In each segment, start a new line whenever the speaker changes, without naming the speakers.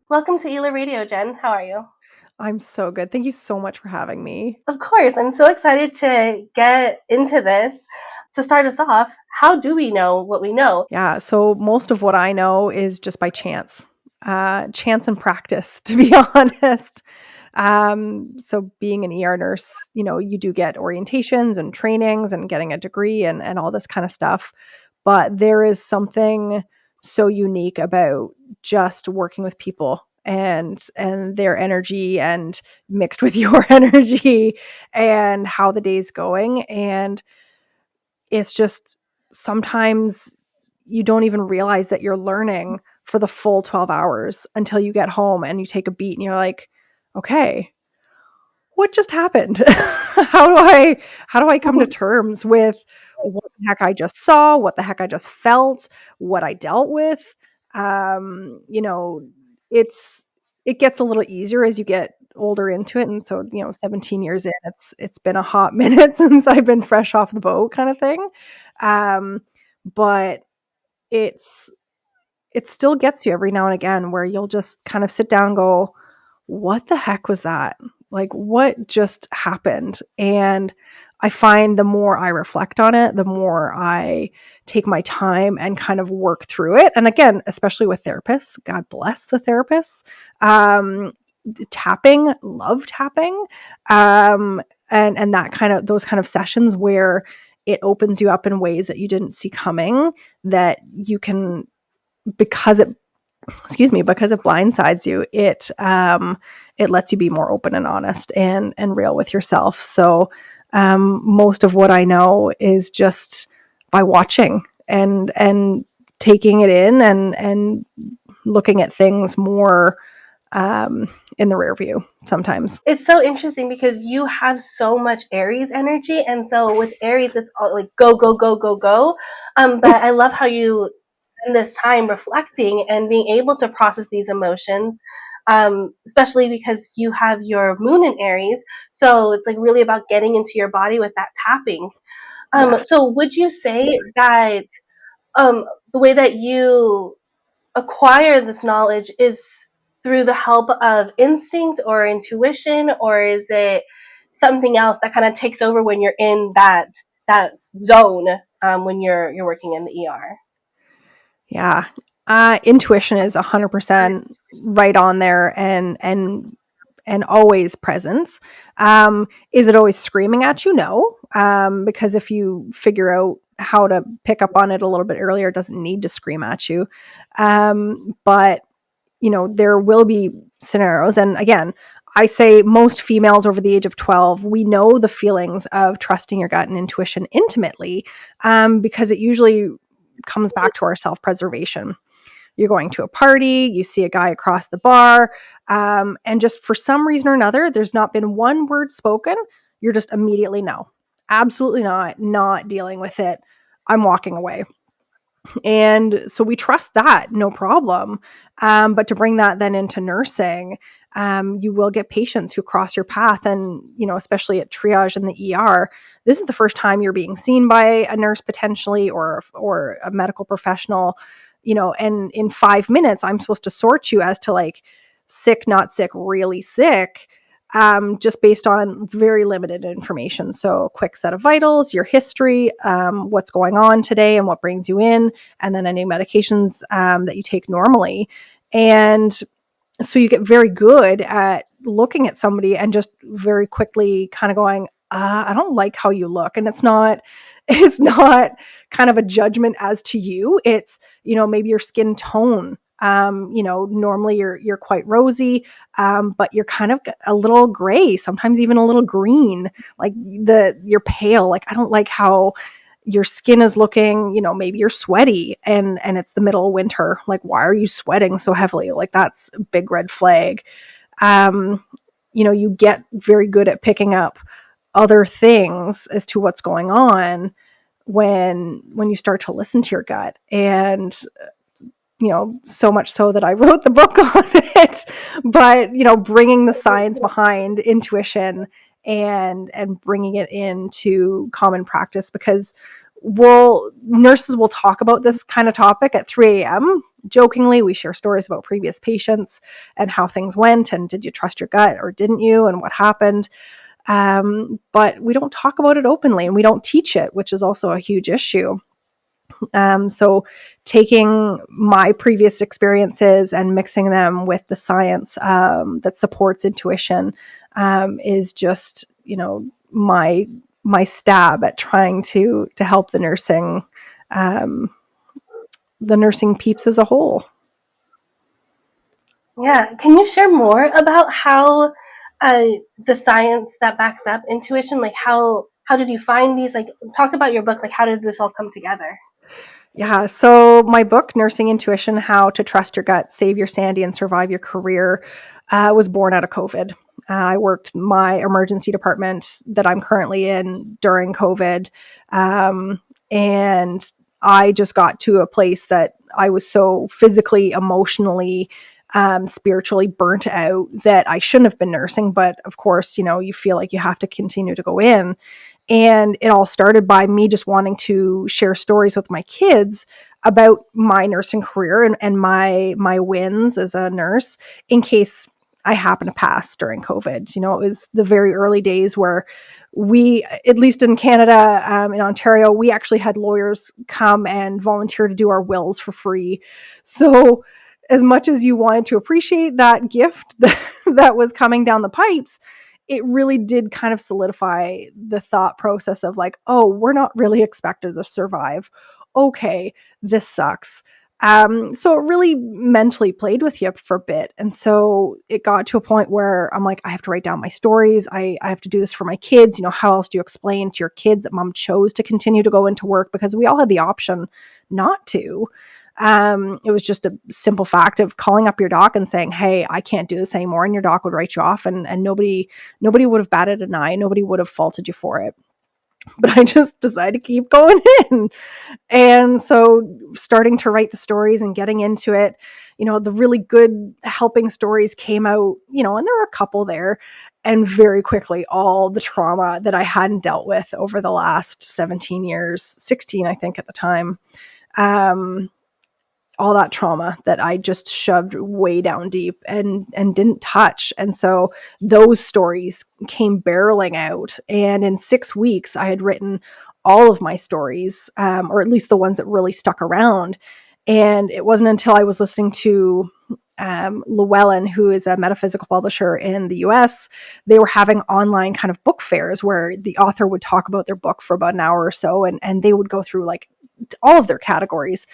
Welcome to ILA Radio, Jen. How are you?
I'm so good. Thank you so much for having me.
Of course, I'm so excited to get into this. To start us off, how do we know what we know?
Yeah, so most of what I know is just by chance, chance and practice, to be honest. So being an ER nurse, you do get orientations and trainings and getting a degree and all this kind of stuff. But there is something so unique about just working with people and their energy and mixed with your energy and how the day's going. And it's just sometimes you don't even realize that you're learning for the full 12 hours until you get home and you take a beat and you're like, okay, what just happened? How do I come to terms with what the heck I just saw, what the heck I just felt, what I dealt with? Um, you know, it's it gets a little easier as you get older into it. And so, 17 years in, it's been a hot minute since I've been fresh off the boat kind of thing. Um, but it's it still gets you every now and again where you'll just kind of sit down and go, what the heck was that? Like, what just happened? And I find the more I reflect on it, the more I take my time and kind of work through it. And again, especially with therapists, God bless the therapists. Um, Tapping, love tapping. And that kind of, those kind of sessions where it opens you up in ways that you didn't see coming, that you can, because it because it blindsides you, it lets you be more open and honest and real with yourself. So most of what I know is just by watching and taking it in and looking at things more in the rear view sometimes.
It's so interesting because you have so much Aries energy, and so with Aries, it's all like go, go, go, go, go. But I love how you spend this time reflecting and being able to process these emotions, especially because you have your moon in Aries. So it's like really about getting into your body with that tapping.
Yeah.
So would you say that um, the way that you acquire this knowledge is through the help of instinct or intuition, or is it something else that kind of takes over when you're in that zone when you're working in the ER?
Yeah. Intuition is 100% right on there and always present. Is it always screaming at you? No. Because if you figure out how to pick up on it a little bit earlier, it doesn't need to scream at you. But there will be scenarios. And again, I say most females over the age of 12, we know the feelings of trusting your gut and intuition intimately, because it usually comes back to our self preservation. You're going to a party, you see a guy across the bar, and just for some reason or another, there's not been one word spoken. You're just immediately no, absolutely not dealing with it. I'm walking away. And so we trust that, no problem. But to bring that then into nursing, you will get patients who cross your path. And, especially at triage in the ER, this is the first time you're being seen by a nurse potentially or a medical professional, and in 5 minutes, I'm supposed to sort you as to like sick, not sick, really sick, just based on very limited information. So, a quick set of vitals, your history, what's going on today, and what brings you in, and then any medications that you take normally. And so, you get very good at looking at somebody and just very quickly kind of going, I don't like how you look. And it's not kind of a judgment as to you. It's, maybe your skin tone. Normally you're quite rosy, but you're kind of a little gray, sometimes even a little green. Like you're pale. Like I don't like how your skin is looking. Maybe you're sweaty and it's the middle of winter. Like why are you sweating so heavily? Like that's a big red flag. Um, you get very good at picking up other things as to what's going on when you start to listen to your gut. And so much so that I wrote the book on it. But bringing the science behind intuition and bringing it into common practice, because nurses will talk about this kind of topic at 3 a.m. jokingly, we share stories about previous patients and how things went, and did you trust your gut or didn't you, and what happened. But we don't talk about it openly, and we don't teach it, which is also a huge issue. So taking my previous experiences and mixing them with the science that supports intuition is just, my stab at trying to help um, the nursing peeps as a whole.
Yeah. Can you share more about how uh, the science that backs up intuition, like how did you find these? Like, talk about your book. Like, how did this all come together?
Yeah, so my book, Nursing Intuition: How to Trust Your Gut, Save Your Sanity, and Survive Your Career, was born out of COVID. I worked my emergency department that I'm currently in during COVID. And I just got to a place that I was so physically, emotionally, spiritually burnt out that I shouldn't have been nursing. But of course, you feel like you have to continue to go in. And it all started by me just wanting to share stories with my kids about my nursing career and my wins as a nurse in case I happen to pass during COVID. It was the very early days where we, at least in Canada, in Ontario, we actually had lawyers come and volunteer to do our wills for free. So as much as you wanted to appreciate that gift that was coming down the pipes, it really did kind of solidify the thought process of like, oh, we're not really expected to survive. Okay, this sucks. So it really mentally played with you for a bit. And so it got to a point where I'm like, I have to write down my stories. I have to do this for my kids. How else do you explain to your kids that mom chose to continue to go into work? Because we all had the option not to. It was just a simple fact of calling up your doc and saying, hey, I can't do this anymore. And your doc would write you off, and nobody would have batted an eye. Nobody would have faulted you for it. But I just decided to keep going in. And so starting to write the stories and getting into it, the really good helping stories came out, and there were a couple there. And very quickly, all the trauma that I hadn't dealt with over the last 17 years, 16, I think at the time, all that trauma that I just shoved way down deep and didn't touch. And so those stories came barreling out. And in 6 weeks, I had written all of my stories, or at least the ones that really stuck around. And it wasn't until I was listening to Llewellyn, who is a metaphysical publisher in the US, they were having online kind of book fairs where the author would talk about their book for about an hour or so, and they would go through like all of their categories.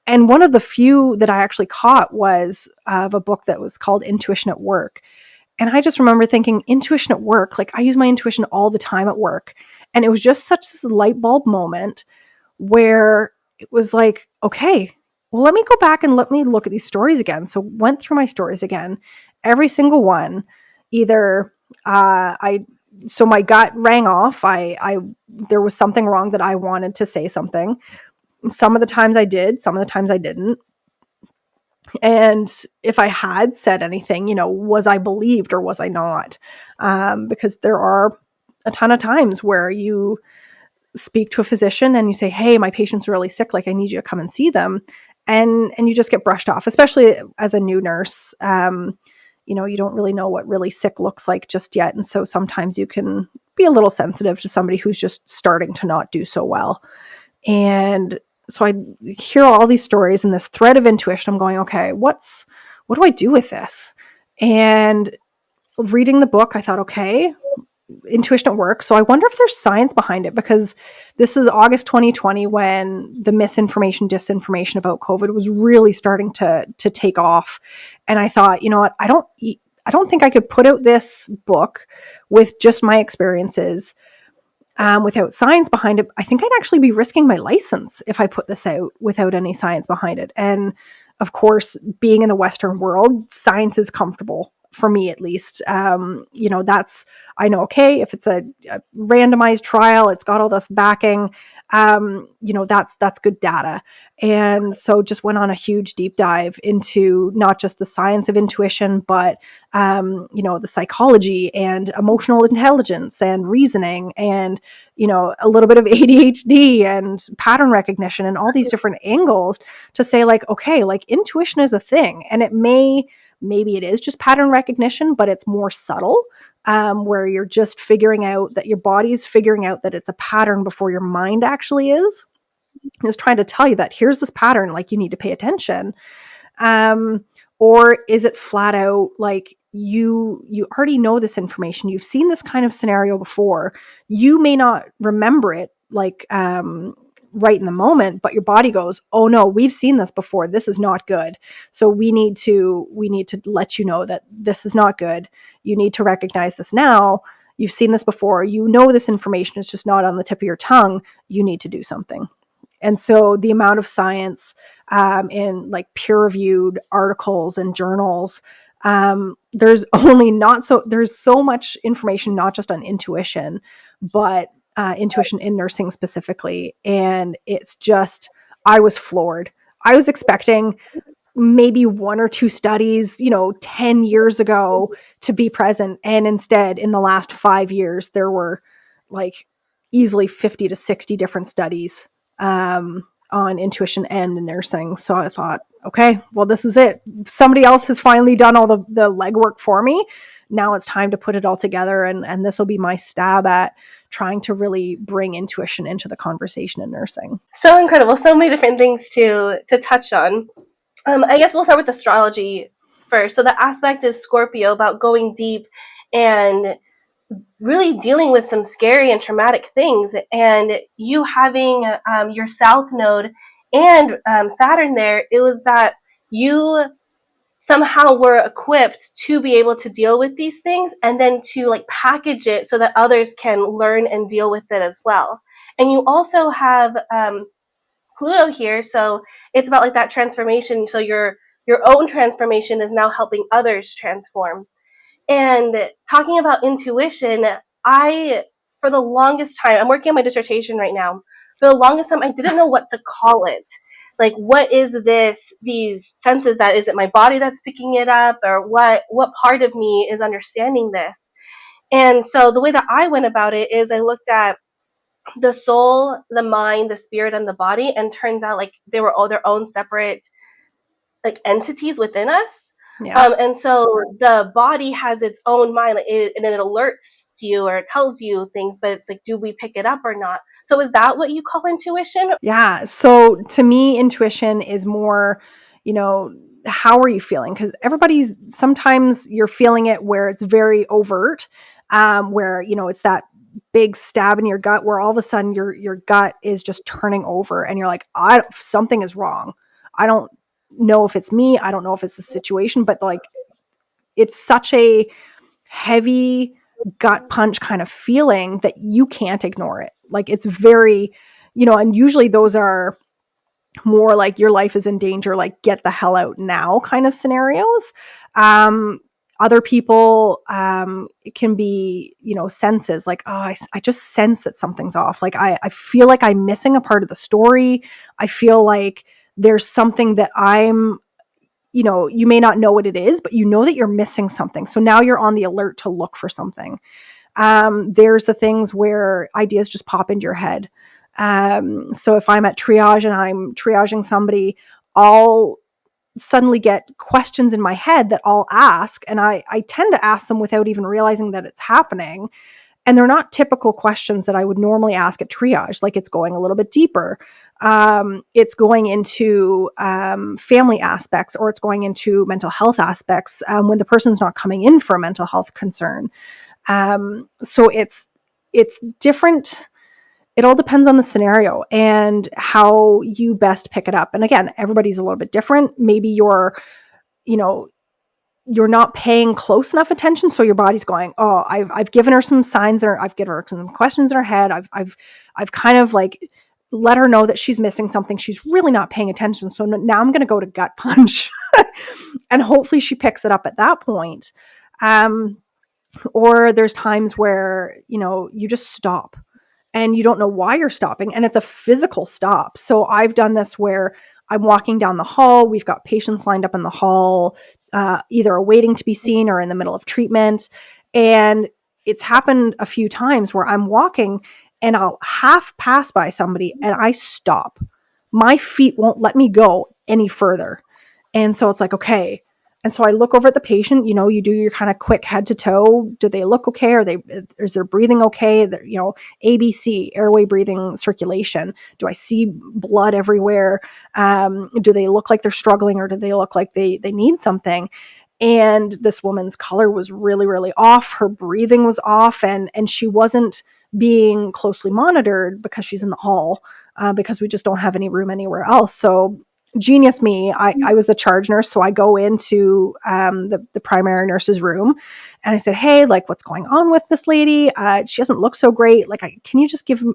And one of the few that I actually caught was of a book that was called Intuition at Work. And I just remember thinking, intuition at work, like I use my intuition all the time at work. And it was just such this light bulb moment where it was like, okay, well, let me go back and let me look at these stories again. So went through my stories again, every single one. Either so my gut rang off. There was something wrong that I wanted to say something. Some of the times I did, some of the times I didn't. And if I had said anything, was I believed or was I not? Because there are a ton of times where you speak to a physician and you say, hey, my patient's really sick, like I need you to come and see them. And you just get brushed off, especially as a new nurse. You don't really know what really sick looks like just yet. And so sometimes you can be a little sensitive to somebody who's just starting to not do so well. And so I hear all these stories and this thread of intuition. I'm going, okay, what do I do with this? And reading the book, I thought, okay, intuition at work. So I wonder if there's science behind it, because this is August 2020 when the misinformation, disinformation about COVID was really starting to take off. And I thought, you know what, I don't think I could put out this book with just my experiences without science behind it. I think I'd actually be risking my license if I put this out without any science behind it. And of course, being in the Western world, science is comfortable for me, at least. I know, okay, if it's a randomized trial, it's got all this backing. That's good data. And so just went on a huge deep dive into not just the science of intuition, but the psychology and emotional intelligence and reasoning and a little bit of ADHD and pattern recognition and all these different angles to say like, okay, like intuition is a thing, and maybe it is just pattern recognition, but it's more subtle, where you're just figuring out that your body's figuring out that it's a pattern before your mind actually is trying to tell you that here's this pattern, like you need to pay attention. um, or is it flat out like you already know this information, you've seen this kind of scenario before, you may not remember it like right in the moment, but your body goes, oh no, we've seen this before, this is not good, so we need to let you know that this is not good, you need to recognize this now, you've seen this before, this information is just not on the tip of your tongue, you need to do something. And so the amount of science in like peer-reviewed articles and journals, there's so much information, not just on intuition, but intuition in nursing specifically. And it's just, I was floored. I was expecting maybe one or two studies, 10 years ago to be present. And instead, in the last 5 years, there were like easily 50 to 60 different studies on intuition and nursing. So I thought, okay, well, this is it. Somebody else has finally done all the legwork for me. Now it's time to put it all together. And this will be my stab at trying to really bring intuition into the conversation in nursing.
So incredible. So many different things to touch on. I guess we'll start with astrology first. So the aspect is Scorpio, about going deep and really dealing with some scary and traumatic things. And you having your South Node and Saturn there, it was that you somehow were equipped to be able to deal with these things and then to like package it so that others can learn and deal with it as well. And you also have Pluto here, so it's about like that transformation. So your own transformation is now helping others transform. And talking about intuition, I, for the longest time, I'm working on my dissertation right now. For the longest time, I didn't know what to call it. Like, what is this, these senses that, is it my body that's picking it up, or what part of me is understanding this? And so the way that I went about it is I looked at the soul, the mind, the spirit, and the body, and turns out like they were all their own separate like entities within us.
Yeah.
And so the body has its own mind, like and it alerts to you or it tells you things, but it's like, do we pick it up or not? So is that what you call intuition?
Yeah. So to me, intuition is more, how are you feeling? Because sometimes you're feeling it where it's very overt, where, it's that big stab in your gut where all of a sudden your gut is just turning over and you're like, something is wrong. I don't know if it's me. I don't know if it's the situation, but like, it's such a heavy gut punch kind of feeling that you can't ignore it. Like it's very, and usually those are more like your life is in danger, like get the hell out now kind of scenarios. Other people, it can be, senses like, oh, I just sense that something's off. Like I feel like I'm missing a part of the story. I feel like there's something that you may not know what it is, but you know that you're missing something. So now you're on the alert to look for something. There's the things where ideas just pop into your head. So if I'm at triage and I'm triaging somebody, I'll suddenly get questions in my head that I'll ask. And I tend to ask them without even realizing that it's happening. And they're not typical questions that I would normally ask at triage. Like it's going a little bit deeper. It's going into family aspects, or it's going into mental health aspects when the person's not coming in for a mental health concern. So it's different. It all depends on the scenario and how you best pick it up. And again, everybody's a little bit different. Maybe you're not paying close enough attention, so your body's going, oh, I've given her some signs, or I've given her some questions in her head. I've kind of like let her know that she's missing something. She's really not paying attention. So now I'm going to go to gut punch, and hopefully she picks it up at that point. Or there's times where you just stop and you don't know why you're stopping, and it's a physical stop. So I've done this where I'm walking down the hall, we've got patients lined up in the hall, either waiting to be seen or in the middle of treatment, and it's happened a few times where I'm walking and I'll half pass by somebody and I stop. My feet won't let me go any further. And so it's like, okay. And so I look over at the patient, you do your kind of quick head to toe. Do they look okay? Is their breathing okay? ABC, airway, breathing, circulation. Do I see blood everywhere? Do they look like they're struggling, or do they look like they need something? And this woman's color was really, really off. Her breathing was off, and she wasn't being closely monitored because she's in the hall, because we just don't have any room anywhere else. So genius me, I was the charge nurse, so I go into the primary nurse's room, and I said, hey, like, what's going on with this lady? She doesn't look so great. Like, can you just do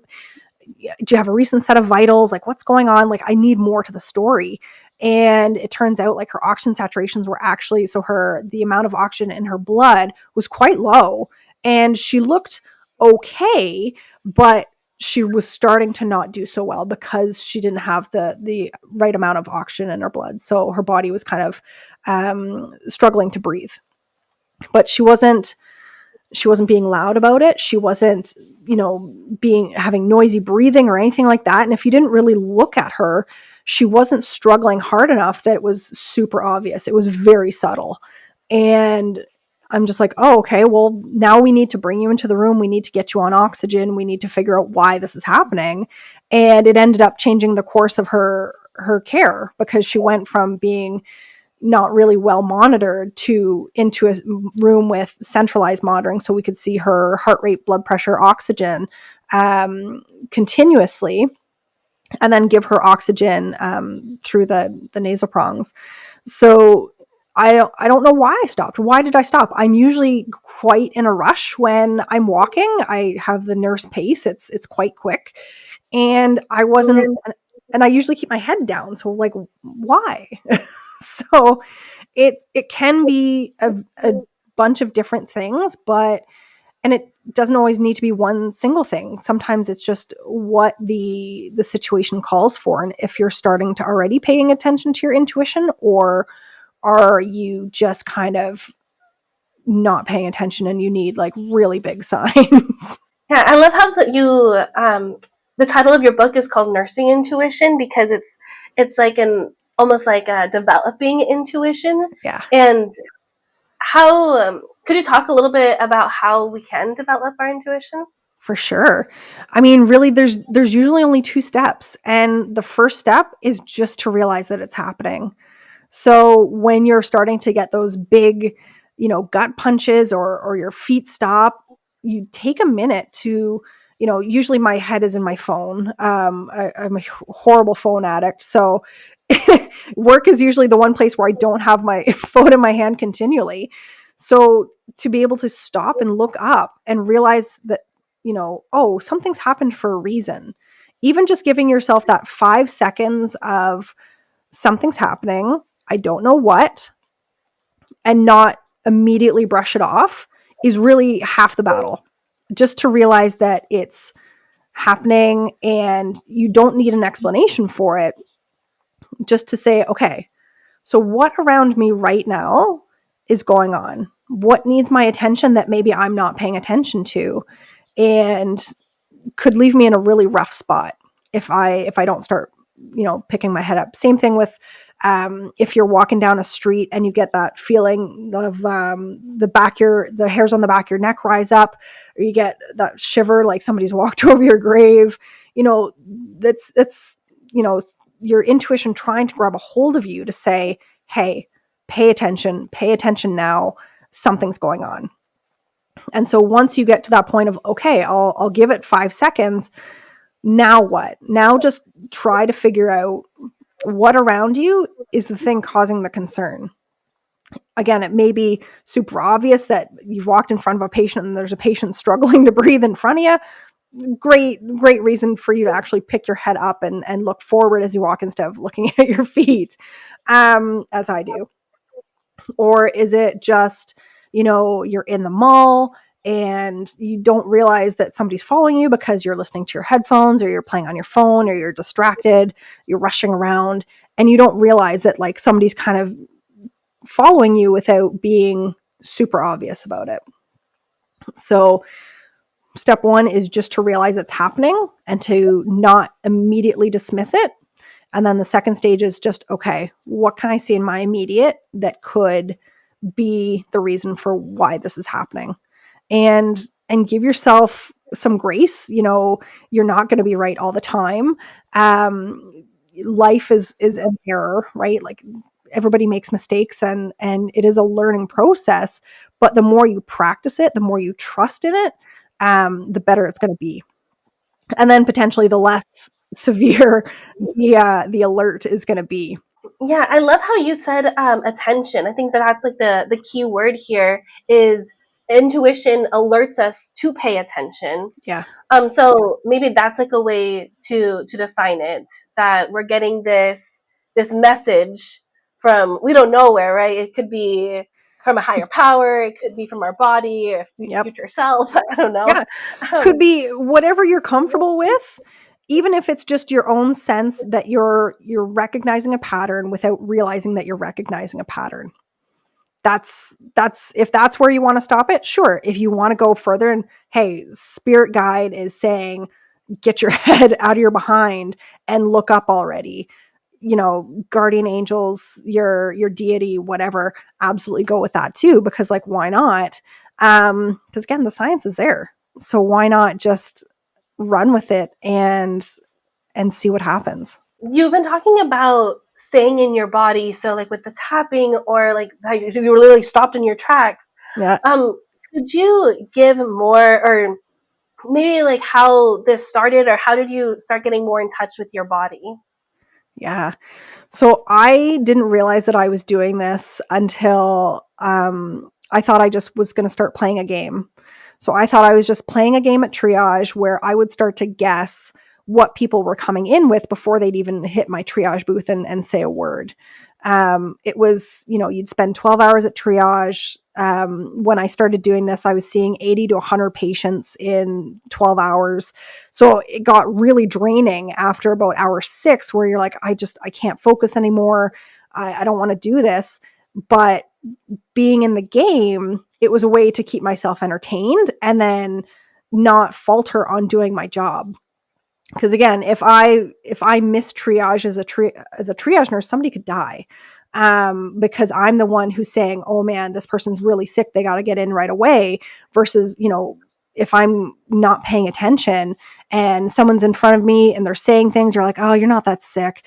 you have a recent set of vitals? Like, what's going on? Like, I need more to the story. And it turns out, like, her oxygen saturations were actually, the amount of oxygen in her blood was quite low, and she looked okay, but she was starting to not do so well because she didn't have the right amount of oxygen in her blood. So her body was kind of struggling to breathe. But she wasn't being loud about it. She wasn't, having noisy breathing or anything like that. And if you didn't really look at her, she wasn't struggling hard enough that it was super obvious. It was very subtle. And I'm just like, oh, okay, well, now we need to bring you into the room. We need to get you on oxygen. We need to figure out why this is happening. And it ended up changing the course of her care, because she went from being not really well monitored into a room with centralized monitoring, so we could see her heart rate, blood pressure, oxygen continuously, and then give her oxygen through the nasal prongs. So I don't know why I stopped. Why did I stop? I'm usually quite in a rush when I'm walking. I have the nurse pace. It's quite quick, and I wasn't. And I usually keep my head down. So, like, why? So it can be a bunch of different things, and it doesn't always need to be one single thing. Sometimes it's just what the situation calls for. And if you're starting to already paying attention to your intuition, or are you just kind of not paying attention and you need, like, really big signs?
Yeah, I love how the title of your book is called Nursing Intuition, because it's like an almost like a developing intuition.
Yeah.
And how could you talk a little bit about how we can develop our intuition?
For sure. I mean, really, there's usually only two steps. And the first step is just to realize that it's happening. So when you're starting to get those big, gut punches, or your feet stop, you take a minute to, usually my head is in my phone. I'm a horrible phone addict. So work is usually the one place where I don't have my phone in my hand continually. So to be able to stop and look up and realize that, oh, something's happened for a reason. Even just giving yourself that 5 seconds of something's happening, I don't know what, and not immediately brush it off, is really half the battle. Just to realize that it's happening and you don't need an explanation for it. Just to say, okay, so what around me right now is going on? What needs my attention that maybe I'm not paying attention to, and could leave me in a really rough spot if I don't start, picking my head up. Same thing with if you're walking down a street and you get that feeling of the hairs on the back of your neck rise up, or you get that shiver like somebody's walked over your grave. That's your intuition trying to grab a hold of you to say, hey, pay attention now, something's going on. And so once you get to that point of, okay, I'll give it 5 seconds, now what? Now just try to figure out what around you is the thing causing the concern. Again, it may be super obvious that you've walked in front of a patient and there's a patient struggling to breathe in front of you. Great reason for you to actually pick your head up and look forward as you walk instead of looking at your feet, as I do. Or is it just, you're in the mall and you don't realize that somebody's following you because you're listening to your headphones or you're playing on your phone or you're distracted, you're rushing around, and you don't realize that like somebody's kind of following you without being super obvious about it. So step one is just to realize it's happening and to not immediately dismiss it. And then the second stage is just, okay, what can I see in my immediate that could be the reason for why this is happening? And give yourself some grace. You know, you're not going to be right all the time. Life is an error, right? Like everybody makes mistakes, and it is a learning process. But the more you practice it, the more you trust in it, the better it's going to be. And then potentially the less severe the alert is going to be.
Yeah, I love how you said attention. I think that that's like the key word here is intuition alerts us to pay attention.
Yeah.
So maybe that's like a way to define it, that we're getting this message from we don't know where, right? It could be from a higher power, it could be from our body or
Yep.
future self. I don't know.
Yeah. Could be whatever you're comfortable with, even if it's just your own sense that you're recognizing a pattern without realizing that you're recognizing a pattern. That's if that's where you want to stop it, sure. If you want to go further and hey, spirit guide is saying get your head out of your behind and look up already. You know, guardian angels, your deity, whatever, absolutely go with that too, because like why not? Because again, the science is there. So why not just run with it and see what happens?
You've been talking about staying in your body, so like with the tapping or like how you were literally stopped in your tracks.
Yeah.
Could you give more or maybe like how this started or how did you start getting more in touch with your body?
Yeah. So I didn't realize that I was doing this until I thought I just was going to start playing a game. So I thought I was just playing a game at triage where I would start to guess what people were coming in with before they'd even hit my triage booth and say a word. It was, you know, you'd spend 12 hours at triage. When I started doing this, I was seeing 80 to 100 patients in 12 hours. So it got really draining after about hour 6, where you're like, I can't focus anymore. I don't want to do this. But being in the game, it was a way to keep myself entertained and then not falter on doing my job. Because again, if I miss triage as a triage nurse, somebody could die, because I'm the one who's saying, "Oh man, this person's really sick. They got to get in right away." Versus, you know, if I'm not paying attention and someone's in front of me and they're saying things, you're like, "Oh, you're not that sick."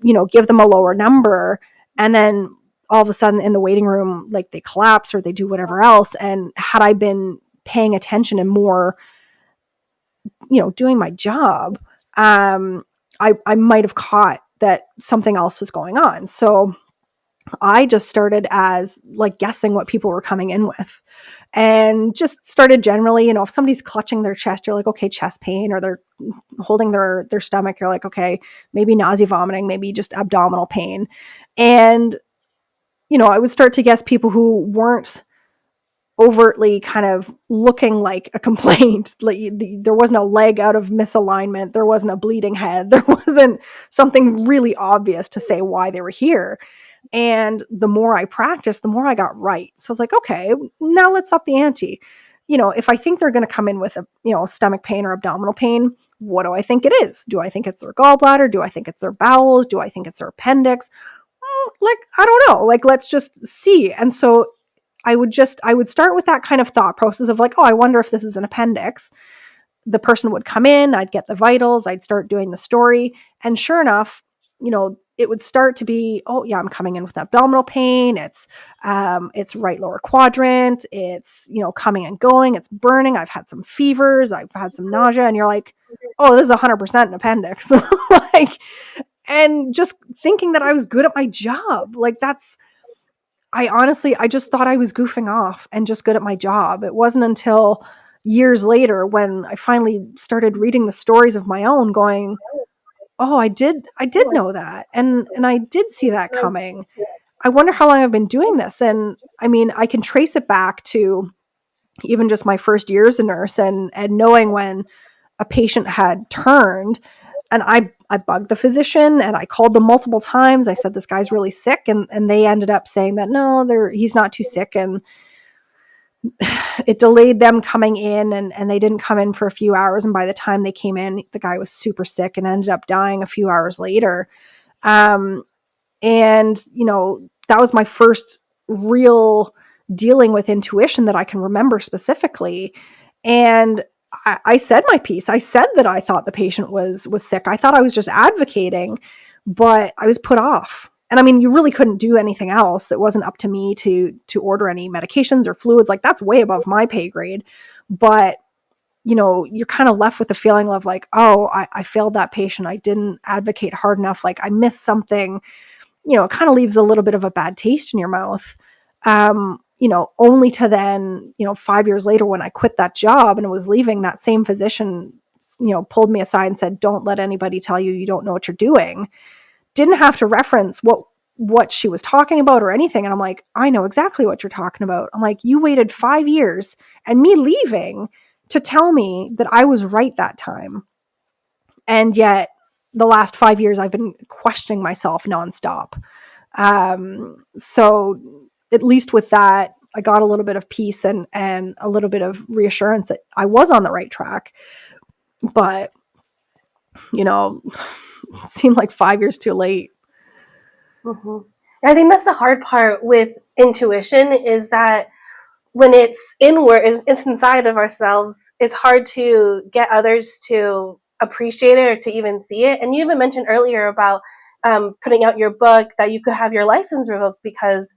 You know, give them a lower number, and then all of a sudden in the waiting room, like they collapse or they do whatever else. And had I been paying attention and more, you know, doing my job, I might have caught that something else was going on. So I just started as like guessing what people were coming in with, and just started generally, you know, if somebody's clutching their chest, you're like, okay, chest pain, or they're holding their stomach, you're like, okay, maybe nausea, vomiting, maybe just abdominal pain. And, you know, I would start to guess people who weren't overtly kind of looking like a complaint. Like there wasn't a leg out of misalignment, there wasn't a bleeding head, there wasn't something really obvious to say why they were here. And the more I practiced, the more I got right. So I was like, okay, now let's up the ante. You know, if I think they're going to come in with a, you know, stomach pain or abdominal pain, what do I think it is? Do I think it's their gallbladder? Do I think it's their bowels? Do I think it's their appendix? Like, I don't know. Like, let's just see. And so I would start with that kind of thought process of like, oh, I wonder if this is an appendix. The person would come in, I'd get the vitals, I'd start doing the story. And sure enough, you know, it would start to be, oh yeah, I'm coming in with abdominal pain. It's right lower quadrant. It's, you know, coming and going. It's burning. I've had some fevers. I've had some nausea. And you're like, oh, this is 100% an appendix. Like, and just thinking that I was good at my job. Like I just thought I was goofing off and just good at my job. It wasn't until years later when I finally started reading the stories of my own going, oh, I did know that. And I did see that coming. I wonder how long I've been doing this. And I mean, I can trace it back to even just my first year as a nurse, and knowing when a patient had turned, and I bugged the physician and I called them multiple times. I said, this guy's really sick. And they ended up saying that, no, he's not too sick. And it delayed them coming in, and they didn't come in for a few hours. And by the time they came in, the guy was super sick and ended up dying a few hours later. And, that was my first real dealing with intuition that I can remember specifically. And I said my piece. I said that I thought the patient was sick. I thought I was just advocating, but I was put off. And I mean, you really couldn't do anything else. It wasn't up to me to order any medications or fluids. Like, that's way above my pay grade. But, you're kind of left with the feeling of like, oh, I failed that patient. I didn't advocate hard enough. Like, I missed something. It kind of leaves a little bit of a bad taste in your mouth. Only to then, 5 years later, when I quit that job and was leaving, that same physician, pulled me aside and said, don't let anybody tell you don't know what you're doing. Didn't have to reference what she was talking about or anything. And I'm like, I know exactly what you're talking about. I'm like, you waited 5 years and me leaving to tell me that I was right that time. And yet the last 5 years I've been questioning myself nonstop. So at least with that, I got a little bit of peace and a little bit of reassurance that I was on the right track. But, it seemed like 5 years too late.
Mm-hmm. And I think that's the hard part with intuition, is that when it's inward, it's inside of ourselves, it's hard to get others to appreciate it or to even see it. And you even mentioned earlier about putting out your book, that you could have your license revoked because,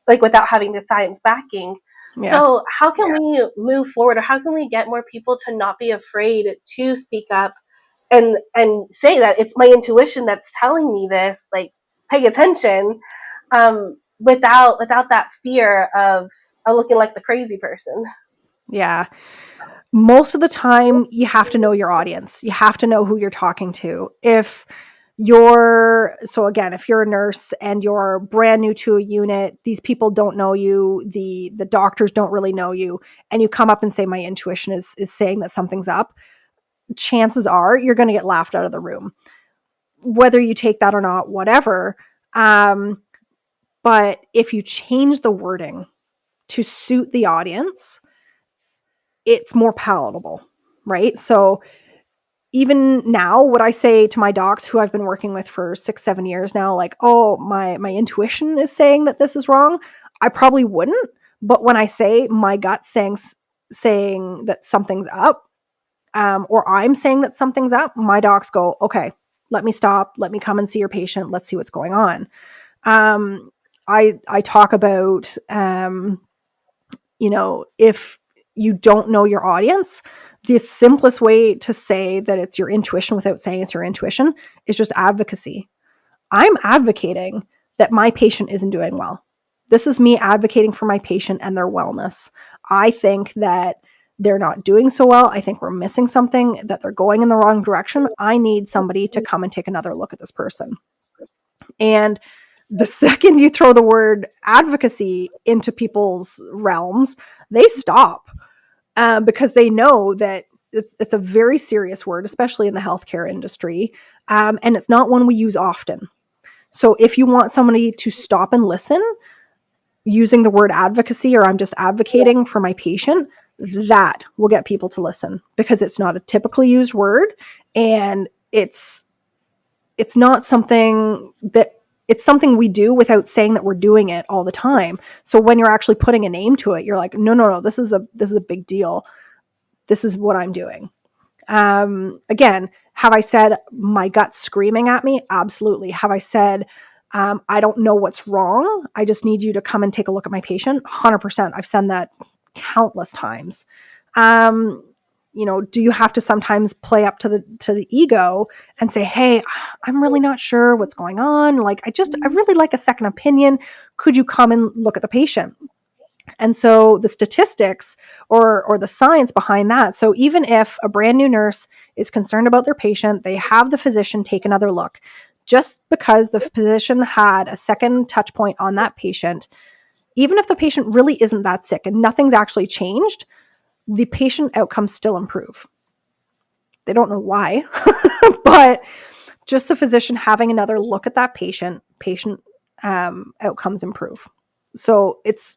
like, without having the science backing. Yeah. So how can we move forward, or how can we get more people to not be afraid to speak up and say that it's my intuition that's telling me this, like, pay attention, without that fear of looking like the crazy person?
Yeah. Most of the time, you have to know your audience. You have to know who you're talking to. If you're a nurse and you're brand new to a unit, these people don't know you, the doctors don't really know you, and you come up and say, my intuition is saying that something's up, chances are you're going to get laughed out of the room. Whether you take that or not, whatever. But if you change the wording to suit the audience, it's more palatable, right? So even now, what I say to my docs who I've been working with for 6-7 years now, like, oh, my intuition is saying that this is wrong, I probably wouldn't. But when I say my gut's saying that something's up, or I'm saying that something's up, my docs go, okay, let me stop. Let me come and see your patient. Let's see what's going on. I talk about, if you don't know your audience, the simplest way to say that it's your intuition without saying it's your intuition is just advocacy. I'm advocating that my patient isn't doing well. This is me advocating for my patient and their wellness. I think that they're not doing so well. I think we're missing something, that they're going in the wrong direction. I need somebody to come and take another look at this person. And the second you throw the word advocacy into people's realms, they stop, because they know that it's a very serious word, especially in the healthcare industry, and it's not one we use often. So if you want somebody to stop and listen, using the word advocacy, or I'm just advocating for my patient, that will get people to listen, because it's not a typically used word, and it's not something that it's something we do without saying that we're doing it all the time. So when you're actually putting a name to it, you're like, no, this is a big deal. This is what I'm doing. Again, have I said my gut's screaming at me? Absolutely. Have I said, I don't know what's wrong, I just need you to come and take a look at my patient? 100%. I've said that countless times. Do you have to sometimes play up to the ego and say, hey, I'm really not sure what's going on. Like, I really like a second opinion. Could you come and look at the patient? And so the statistics or the science behind that. So even if a brand new nurse is concerned about their patient, they have the physician take another look. Just because the physician had a second touch point on that patient, even if the patient really isn't that sick and nothing's actually changed, the patient outcomes still improve. They don't know why, but just the physician having another look at that patient outcomes improve. So it's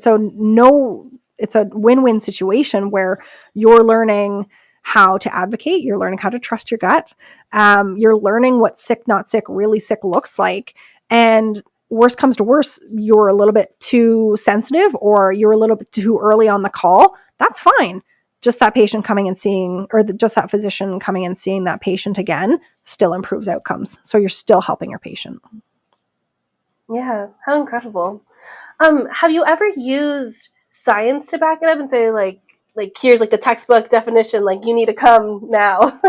a no, it's a win-win situation where you're learning how to advocate, you're learning how to trust your gut, you're learning what sick, not sick, really sick looks like, and worst comes to worst, you're a little bit too sensitive or you're a little bit too early on the call. That's fine. Just that patient coming and seeing, or just that physician coming and seeing that patient again still improves outcomes. So you're still helping your patient.
Yeah, how incredible. Have you ever used science to back it up and say like here's like the textbook definition, like you need to come now?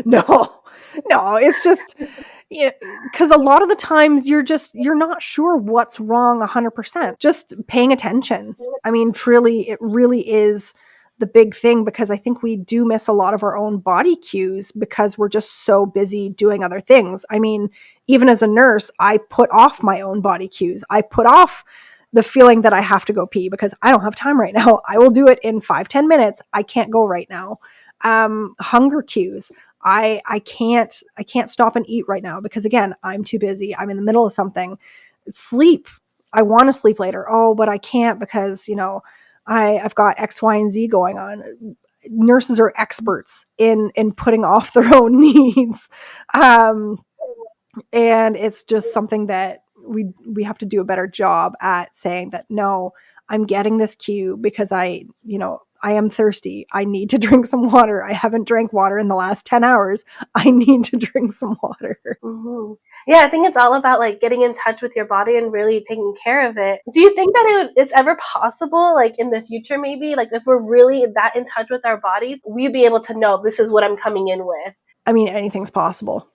No, it's just, because a lot of the times you're not sure what's wrong 100%. Just paying attention. I mean, truly, it really is the big thing, because I think we do miss a lot of our own body cues because we're just so busy doing other things. I mean, even as a nurse, I put off my own body cues. I put off the feeling that I have to go pee because I don't have time right now. I will do it in 5-10 minutes. I can't go right now. Hunger cues. I can't stop and eat right now because, again, I'm too busy. I'm in the middle of something. Sleep. I want to sleep later. Oh, but I can't because, I've got X, Y, and Z going on. Nurses are experts in putting off their own needs. And it's just something that we have to do a better job at saying that, no, I'm getting this cue because I am thirsty. I need to drink some water. I haven't drank water in the last 10 hours. I need to drink some water.
Mm-hmm. Yeah, I think it's all about like getting in touch with your body and really taking care of it. Do you think that it's ever possible, like in the future, maybe, like if we're really that in touch with our bodies, we'd be able to know this is what I'm coming in with?
I mean, anything's possible,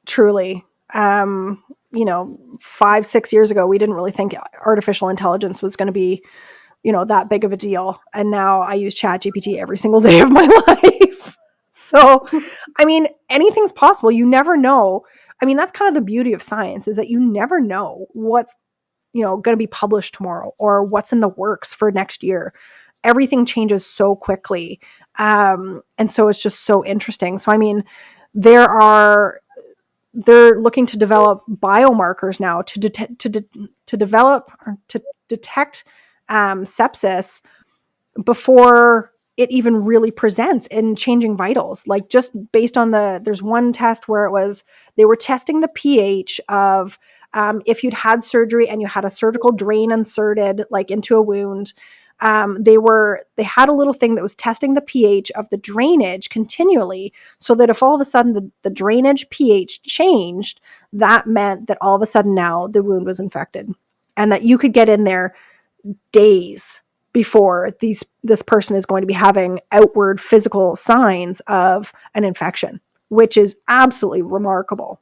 truly. 5-6 years ago, we didn't really think artificial intelligence was going to be, that big of a deal. And now I use ChatGPT every single day of my life. So, I mean, anything's possible. You never know. I mean, that's kind of the beauty of science, is that you never know what's, going to be published tomorrow or what's in the works for next year. Everything changes so quickly. And so it's just so interesting. So, I mean, they're looking to develop biomarkers now to develop or to detect sepsis before it even really presents in changing vitals. Like, just based on there's one test where they were testing the pH of if you'd had surgery and you had a surgical drain inserted like into a wound. They had a little thing that was testing the pH of the drainage continually, so that if all of a sudden the drainage pH changed, that meant that all of a sudden now the wound was infected, and that you could get in there days before this person is going to be having outward physical signs of an infection, which is absolutely remarkable.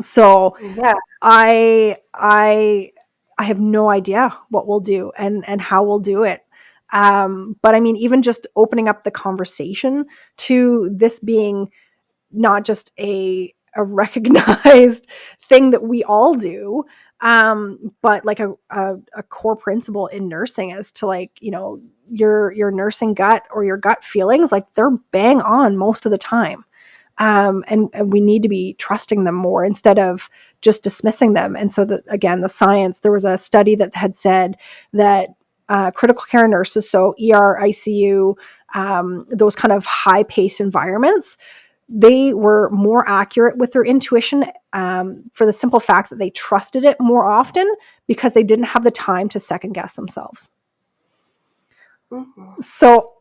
So
Yeah.
I have no idea what we'll do and how we'll do it. But I mean, even just opening up the conversation to this being not just a recognized thing that we all do, but like a core principle in nursing, is to, like, your nursing gut or your gut feelings, like, they're bang on most of the time. And we need to be trusting them more instead of just dismissing them. And so again, the science, there was a study that had said that critical care nurses, so ER, ICU, those kind of high pace environments, they were more accurate with their intuition, for the simple fact that they trusted it more often because they didn't have the time to second guess themselves.
Mm-hmm.
So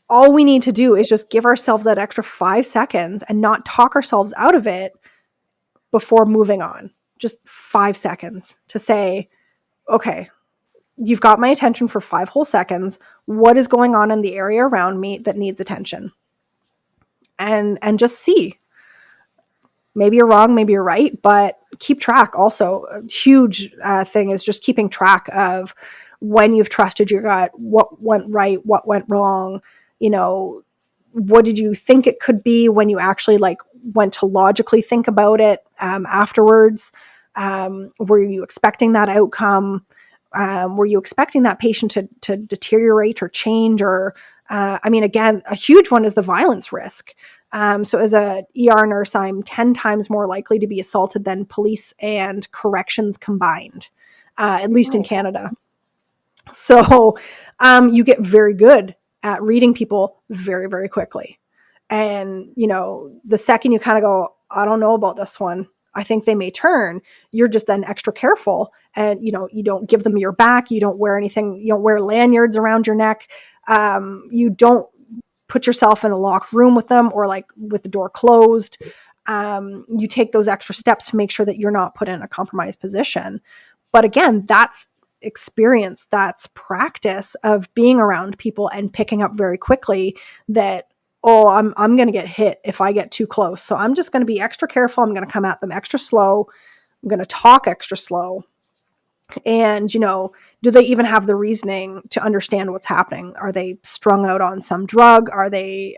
all we need to do is just give ourselves that extra 5 seconds and not talk ourselves out of it before moving on. Just 5 seconds to say, okay, you've got my attention for 5 whole seconds. What is going on in the area around me that needs attention? And just see. Maybe you're wrong, maybe you're right, but keep track. Also, a huge thing is just keeping track of when you've trusted your gut, what went right, what went wrong. What did you think it could be when you actually went to logically think about it afterwards? Were you expecting that outcome? Were you expecting that patient to deteriorate or change or I mean, again, a huge one is the violence risk. So as a ER nurse, I'm 10 times more likely to be assaulted than police and corrections combined, at
Oh
least in
my God.
Canada. So you get very good at reading people very, very quickly. And, the second you kind of go, I don't know about this one, I think they may turn, you're just then extra careful. And, you don't give them your back. You don't wear anything. You don't wear lanyards around your neck. You don't put yourself in a locked room with them or like with the door closed. You take those extra steps to make sure that you're not put in a compromised position. But again, that's experience, that's practice of being around people and picking up very quickly that, oh, I'm going to get hit if I get too close. So I'm just going to be extra careful. I'm going to come at them extra slow. I'm going to talk extra slow. And, do they even have the reasoning to understand what's happening? Are they strung out on some drug? Have they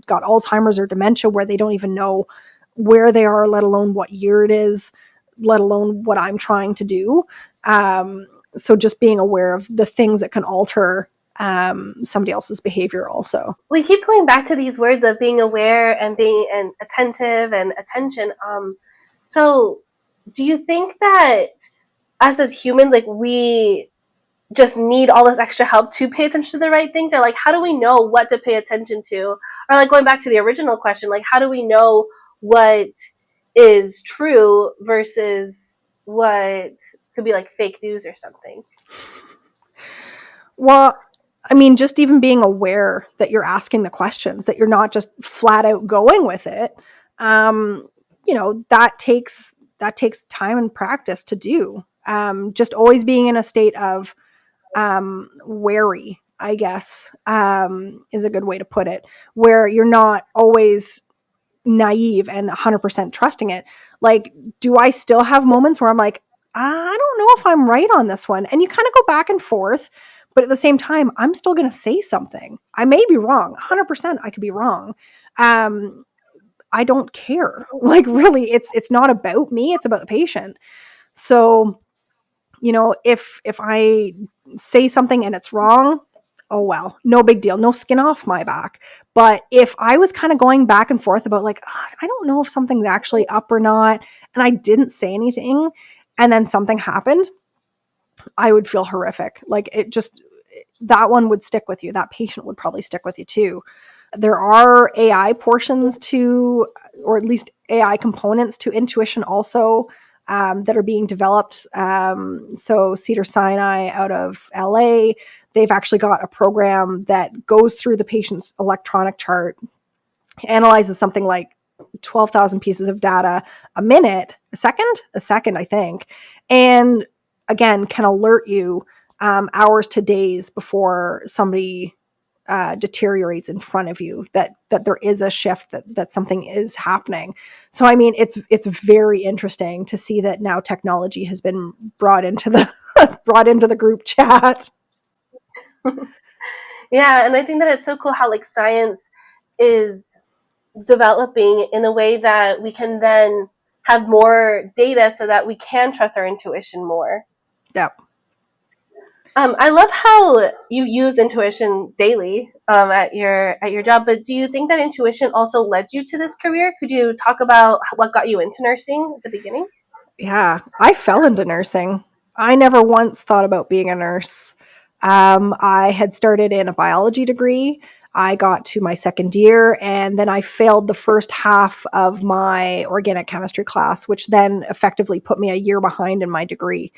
got Alzheimer's or dementia where they don't even know where they are, let alone what year it is, let alone what I'm trying to do? So just being aware of the things that can alter somebody else's behavior also.
We keep going back to these words of being aware and being and attentive and attention. So do you think that us as humans, like we just need all this extra help to pay attention to the right things? Or like, how do we know what to pay attention to? Or like going back to the original question, like, how do we know what is true versus what could be like fake news or something?
Well, I mean, just even being aware that you're asking the questions, that you're not just flat out going with it. Um, that takes time and practice to do. Just always being in a state of wary, I guess, is a good way to put it, where you're not always naive and 100% trusting it. Like, do I still have moments where I'm like, I don't know if I'm right on this one? And you kind of go back and forth, but at the same time, I'm still going to say something. I may be wrong. 100% I could be wrong. Um, I don't care. Like, really, it's not about me, it's about the patient. So, if I say something and it's wrong, oh well, no big deal, no skin off my back. But if I was kind of going back and forth about like, I don't know if something's actually up or not, and I didn't say anything, and then something happened, I would feel horrific. Like, it just, that one would stick with you. That patient would probably stick with you too. There are AI portions to, or at least AI components to intuition also, that are being developed. So Cedar Sinai out of LA, they've actually got a program that goes through the patient's electronic chart, analyzes something like 12,000 pieces of data a second, I think. And again, can alert you hours to days before somebody deteriorates in front of you, that there is a shift, that something is happening. So I mean, it's very interesting to see that now technology has been brought into the brought into the group chat.
Yeah, and I think that it's so cool how like science is developing in a way that we can then have more data so that we can trust our intuition more.
Yeah.
I love how you use intuition daily at your job. But do you think that intuition also led you to this career? Could you talk about what got you into nursing at the beginning?
Yeah, I fell into nursing. I never once thought about being a nurse. I had started in a biology degree. I got to my second year, and then I failed the first half of my organic chemistry class, which then effectively put me a year behind in my degree.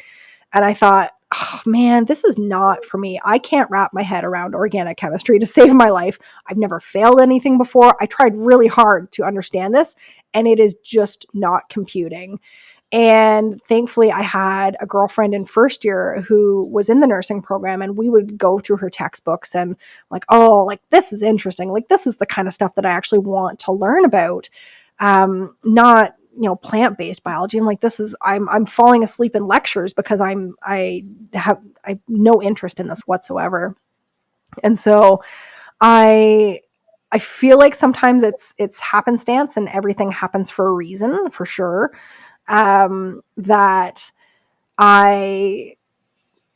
And I thought, oh man, this is not for me. I can't wrap my head around organic chemistry to save my life. I've never failed anything before. I tried really hard to understand this, and it is just not computing. And thankfully, I had a girlfriend in first year who was in the nursing program, and we would go through her textbooks and like, oh, like this is interesting. Like, this is the kind of stuff that I actually want to learn about. Not, plant-based biology. I'm like, I'm falling asleep in lectures because I have no interest in this whatsoever. And so I I feel like sometimes it's happenstance and everything happens for a reason, for sure. That I,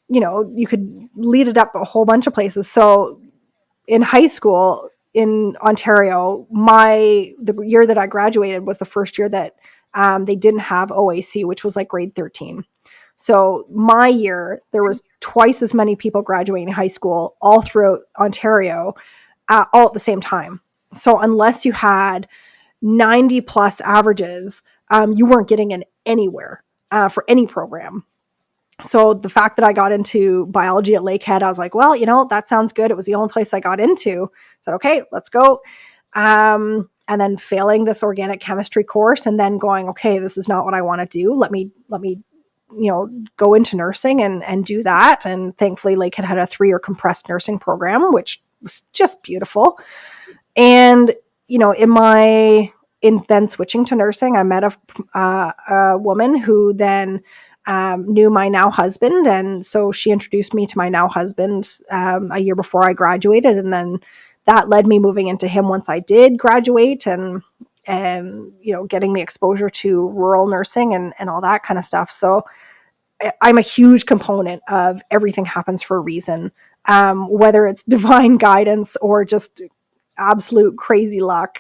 you could lead it up a whole bunch of places. So in high school in Ontario, the year that I graduated was the first year that they didn't have OAC, which was like grade 13. So my year, there was twice as many people graduating high school all throughout Ontario, all at the same time. So unless you had 90 plus averages, you weren't getting in anywhere for any program. So the fact that I got into biology at Lakehead, I was like, well, that sounds good. It was the only place I got into. I said, okay, let's go. And then failing this organic chemistry course and then going, okay, this is not what I want to do. Let me, go into nursing and do that. And thankfully Lakehead had a 3-year compressed nursing program, which was just beautiful. And, in then switching to nursing, I met a woman who then knew my now husband. And so she introduced me to my now husband a year before I graduated. And then that led me moving into him once I did graduate and getting the exposure to rural nursing and all that kind of stuff. So I'm a huge component of everything happens for a reason, whether it's divine guidance or just absolute crazy luck.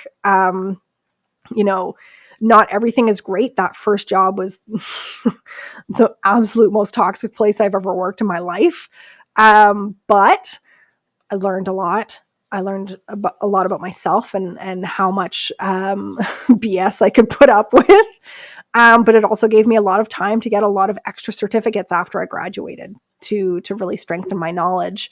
Not everything is great. That first job was the absolute most toxic place I've ever worked in my life. But I learned a lot. I learned a lot about myself and how much BS I could put up with. But it also gave me a lot of time to get a lot of extra certificates after I graduated to really strengthen my knowledge.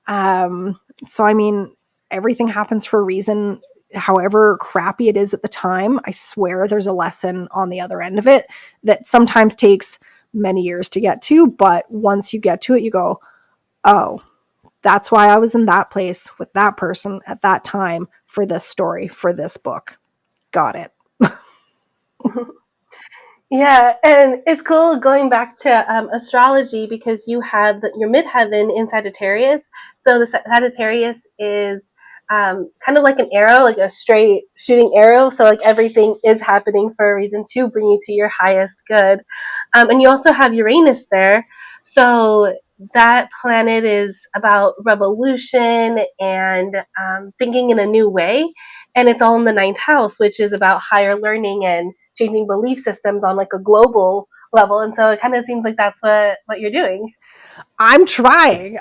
So, I mean, everything happens for a reason. However crappy it is at the time, I swear there's a lesson on the other end of it that sometimes takes many years to get to. But once you get to it, you go, oh, that's why I was in that place with that person at that time for this story, for this book. Got it.
Yeah, and it's cool going back to astrology because you have your midheaven in Sagittarius. So the Sagittarius is kind of like an arrow, like a straight shooting arrow. So like everything is happening for a reason to bring you to your highest good. And you also have Uranus there. So that planet is about revolution and thinking in a new way. And it's all in the ninth house, which is about higher learning and changing belief systems on like a global level. And so it kind of seems like that's what you're doing.
I'm trying.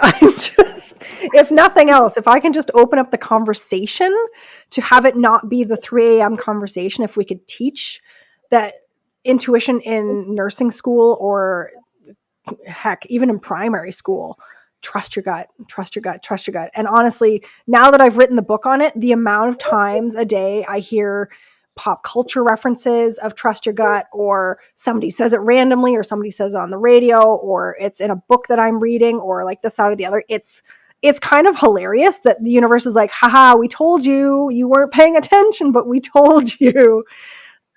If nothing else, if I can just open up the conversation to have it not be the 3 a.m. conversation, if we could teach that intuition in nursing school or heck, even in primary school, trust your gut, trust your gut, trust your gut. And honestly, now that I've written the book on it, the amount of times a day I hear pop culture references of trust your gut, or somebody says it randomly, or somebody says it on the radio, or it's in a book that I'm reading, or like this, that, or the other. It's kind of hilarious that the universe is like, haha, we told you, you weren't paying attention, but we told you.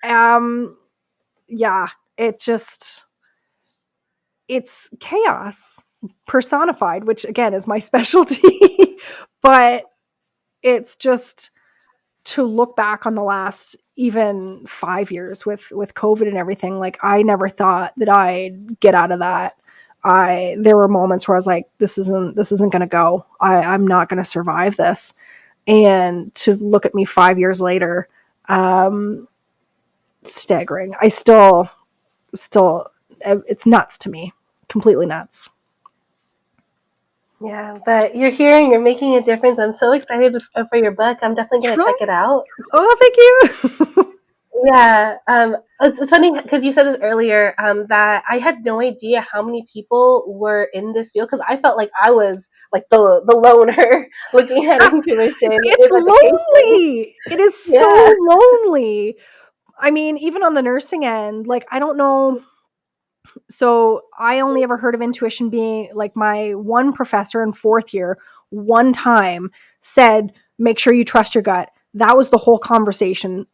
Yeah, it's chaos personified, which again is my specialty. But it's just to look back on the last even 5 years with COVID and everything. Like, I never thought that I'd get out of that. There were moments where I was like, this isn't going to go. I'm not going to survive this. And to look at me 5 years later, staggering. I still, it's nuts to me. Completely nuts.
Yeah, but you're here and you're making a difference. I'm so excited for your book. I'm definitely going to check it out.
Oh, thank you.
Yeah, it's funny because you said this earlier that I had no idea how many people were in this field because I felt like I was like the loner looking at intuition
It's
with education.
lonely. It is
Yeah.
so lonely. I mean, even on the nursing end, like, I don't know. So I only ever heard of intuition being like, my one professor in 4th year one time said, make sure you trust your gut. That was the whole conversation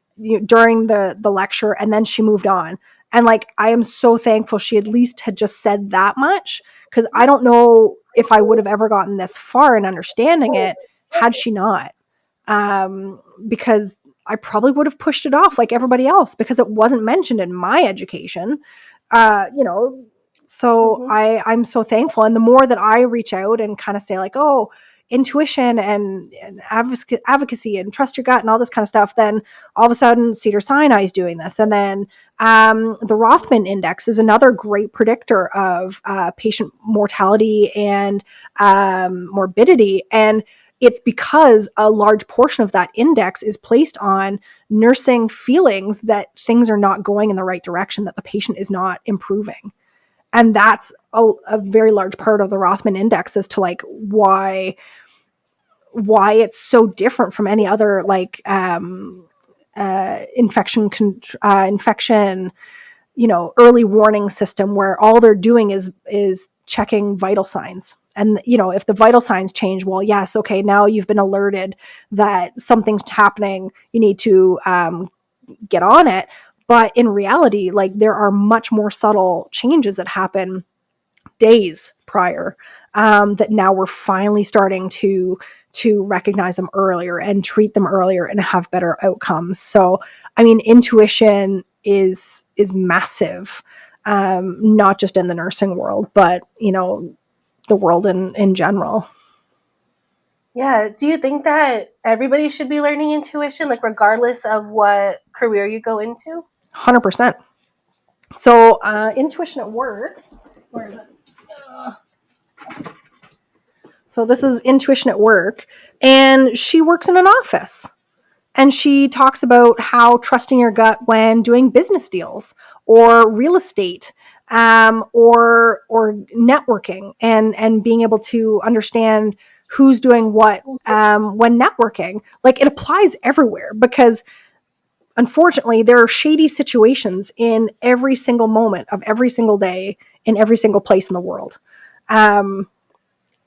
during the lecture. And then she moved on. And like, I am so thankful she at least had just said that much, because I don't know if I would have ever gotten this far in understanding it had she not. Because I probably would have pushed it off like everybody else because it wasn't mentioned in my education. You know, so
Mm-hmm.
I'm so thankful. And the more that I reach out and kind of say like, oh, intuition and advocacy and trust your gut and all this kind of stuff, then all of a sudden Cedars-Sinai is doing this. And then the Rothman Index is another great predictor of patient mortality and morbidity. And it's because a large portion of that index is placed on nursing feelings that things are not going in the right direction, that the patient is not improving. And that's a very large part of the Rothman Index as to like why it's so different from any other like infection, early warning system, where all they're doing is checking vital signs. And, if the vital signs change, well, yes, okay, now you've been alerted that something's happening. You need to get on it. But in reality, like, there are much more subtle changes that happen days prior, that now we're finally starting to recognize them earlier and treat them earlier and have better outcomes. So, I mean, intuition is massive, not just in the nursing world, but the world in general.
Yeah. Do you think that everybody should be learning intuition, like regardless of what career you go into?
100%. So intuition at work. Where is it? So this is intuition at work, and she works in an office. And she talks about how trusting your gut when doing business deals or real estate, or networking, and being able to understand who's doing what when networking. Like, it applies everywhere, because unfortunately there are shady situations in every single moment of every single day in every single place in the world.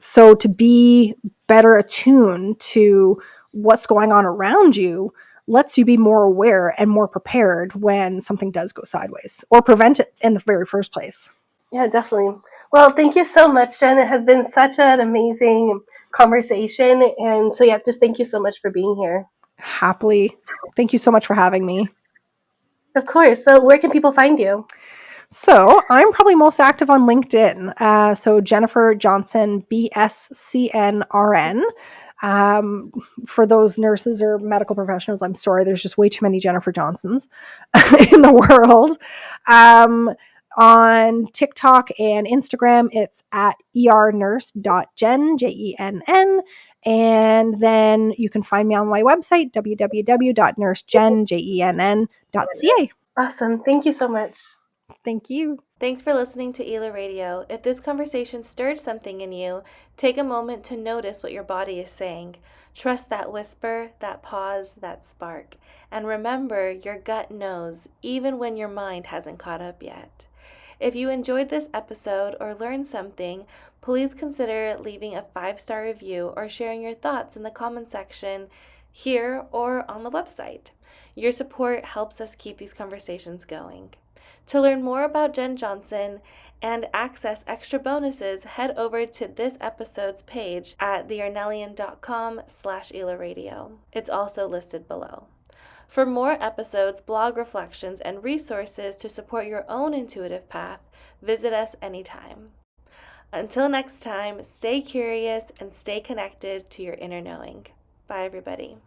So to be better attuned to what's going on around you lets you be more aware and more prepared when something does go sideways, or prevent it in the very first place.
Yeah, definitely. Well, thank you so much, Jen. It has been such an amazing conversation. And so, yeah, just thank you so much for being here.
Happily. Thank you so much for having me.
Of course. So where can people find you?
So I'm probably most active on LinkedIn. So Jennifer Johnson, BSCNRN. For those nurses or medical professionals, I'm sorry, there's just way too many Jennifer Johnsons in the world. On TikTok and Instagram, it's at ernurse.jenn, Jenn. And then you can find me on my website, www.nursejenn.ca.
Awesome. Thank you so much.
Thank you.
Thanks for listening to ILA Radio. If this conversation stirred something in you, take a moment to notice what your body is saying. Trust that whisper, that pause, that spark. And remember, your gut knows, even when your mind hasn't caught up yet. If you enjoyed this episode or learned something, please consider leaving a 5-star review or sharing your thoughts in the comment section here or on the website. Your support helps us keep these conversations going. To learn more about Jenn Johnson and access extra bonuses, head over to this episode's page at thearnellian.com/ILA Radio. It's also listed below. For more episodes, blog reflections, and resources to support your own intuitive path, visit us anytime. Until next time, stay curious and stay connected to your inner knowing. Bye, everybody.